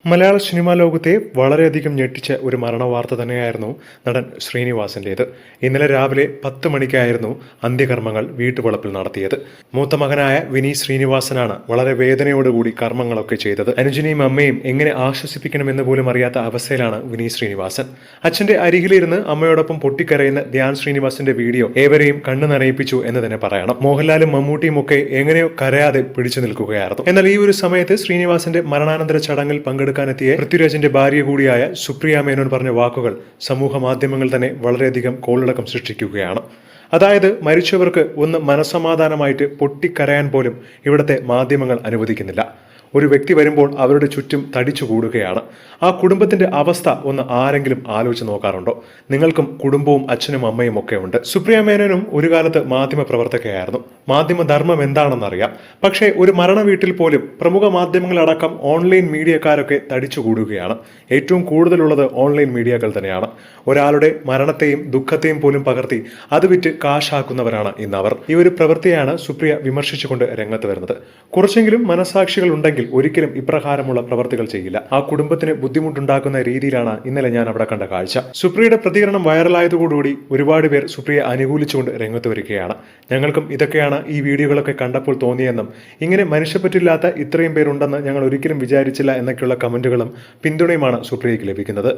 മലയാള cinema ലോകത്തെ വളരെയധികം ഞെട്ടിച്ച ഒരു മരണവാർത്ത തന്നെയായിരുന്നു നടൻ ശ്രീനിവാസന്റേത്. ഇന്നലെ രാവിലെ 10 മണിക്കായിരുന്നു അന്ത്യകർമ്മങ്ങൾ വീട്ടുവളപ്പിൽ നടത്തിയത്. മൂത്ത മകനായ വിനീത് ശ്രീനിവാസനാണ് വളരെ വേദനയോടുകൂടി കർമ്മങ്ങളൊക്കെ ചെയ്തത്. അനുജനെയും അമ്മയും എങ്ങനെ ആശ്വസിപ്പിക്കണമെന്ന് പോലും അറിയാത്ത അവസ്ഥയിലാണ് വിനീത് ശ്രീനിവാസൻ. അച്ഛന്റെ അരികിലിരുന്ന് അമ്മയോടൊപ്പം പൊട്ടിക്കരയുന്ന ധ്യാൻ ശ്രീനിവാസന്റെ വീഡിയോ ഏവരെയും കണ്ണു നനയിപ്പിച്ചു എന്ന് തന്നെ പറയണം. മോഹൻലാലും മമ്മൂട്ടിയും ഒക്കെ എങ്ങനെയോ കരയാതെ പിടിച്ചു നിൽക്കുകയായിരുന്നു. എന്നാൽ ഈ ഒരു സമയത്ത് ശ്രീനിവാസന്റെ മരണാനന്തര ചടങ്ങിൽ പങ്കെടുക്കാനെത്തിയ പൃഥ്വിരാജിന്റെ ഭാര്യ കൂടിയായ സുപ്രിയ മേനോൻ പറഞ്ഞ വാക്കുകൾ സമൂഹ മാധ്യമങ്ങൾ തന്നെ വളരെയധികം കോളിളക്കം സൃഷ്ടിക്കുകയാണ്. അതായത് മരിച്ചവർക്ക് ഒന്ന് മനസ്സമാധാനമായിട്ട് പൊട്ടിക്കരയാൻ പോലും ഇവിടുത്തെ മാധ്യമങ്ങൾ അനുവദിക്കുന്നില്ല. ഒരു വ്യക്തി വരുമ്പോൾ അവരുടെ ചുറ്റും തടിച്ചു കൂടുകയാണ്. ആ കുടുംബത്തിന്റെ അവസ്ഥ ഒന്ന് ആരെങ്കിലും ആലോചിച്ച് നോക്കാറുണ്ടോ? നിങ്ങൾക്കും കുടുംബവും അച്ഛനും അമ്മയും ഒക്കെ ഉണ്ട്. സുപ്രിയ മേനോനും ഒരു കാലത്ത് മാധ്യമ പ്രവർത്തകയായിരുന്നു. മാധ്യമ ധർമ്മം എന്താണെന്നറിയാം. പക്ഷേ ഒരു മരണ വീട്ടിൽ പോലും പ്രമുഖ മാധ്യമങ്ങളടക്കം ഓൺലൈൻ മീഡിയക്കാരൊക്കെ തടിച്ചു കൂടുകയാണ്. ഏറ്റവും കൂടുതലുള്ളത് ഓൺലൈൻ മീഡിയകൾ തന്നെയാണ്. ഒരാളുടെ മരണത്തെയും ദുഃഖത്തെയും പോലും പകർത്തി അത് വിറ്റ് കാശാക്കുന്നവരാണ് ഇന്നവർ. ഈ ഒരു പ്രവൃത്തിയാണ് സുപ്രിയ വിമർശിച്ചുകൊണ്ട് രംഗത്ത് വരുന്നത്. കുറച്ചെങ്കിലും മനസാക്ഷികൾ ഉണ്ടെങ്കിൽ ഒരിക്കലും ഇപ്രകാരമുള്ള പ്രവർത്തികൾ ചെയ്യില്ല. ആ കുടുംബത്തിന് ബുദ്ധിമുട്ടുണ്ടാക്കുന്ന രീതിയിലാണ് ഇന്നലെ ഞാൻ അവിടെ കണ്ട കാഴ്ച. സുപ്രിയയുടെ പ്രതികരണം വൈറലായതോടുകൂടി ഒരുപാട് പേർ സുപ്രിയയെ അനുകൂലിച്ചുകൊണ്ട് രംഗത്ത് വരികയാണ്. ഞങ്ങൾക്കും ഇതൊക്കെയാണ് ഈ വീഡിയോകളൊക്കെ കണ്ടപ്പോൾ തോന്നിയെന്നും ഇങ്ങനെ മനുഷ്യപ്പറ്റില്ലാത്ത ഇത്രയും പേരുണ്ടെന്ന് ഞങ്ങൾ ഒരിക്കലും വിചാരിച്ചില്ല എന്നൊക്കെയുള്ള കമന്റുകളും പിന്തുണയുമാണ് സുപ്രിയയ്ക്ക് ലഭിക്കുന്നത്.